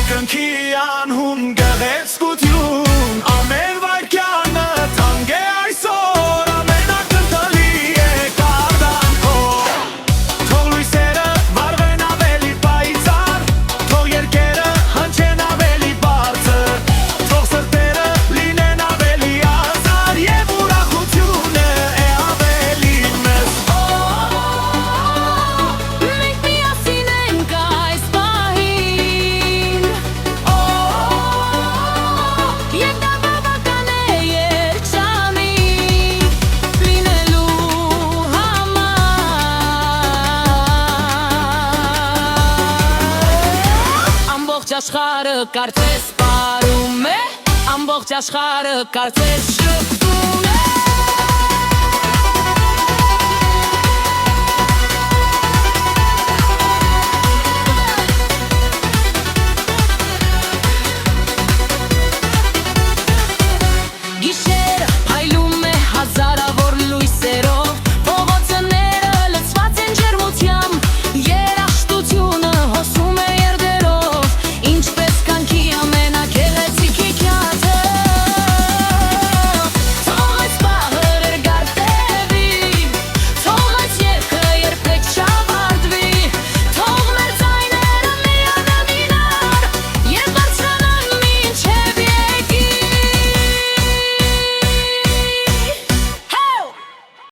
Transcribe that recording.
երկնքի անհուն գեղեցկություն ամեն վայրկյանը թանկ է այսօր ամենակնդալի է կարդանքով թող լույսերը վառվեն ավելի պայծառ թող երկերը հնչեն ավելի բարձր թող սրտերը լինեն ավելի ազար և ուրախությունը է ավելի մեծ Մենք միասին ենք այս պահին Եվ դա բավական է երջանիկ լինելու համար Ամբողջ աշխարհը կարծես պարում է Ամբողջ աշխարհը կարծես շփվում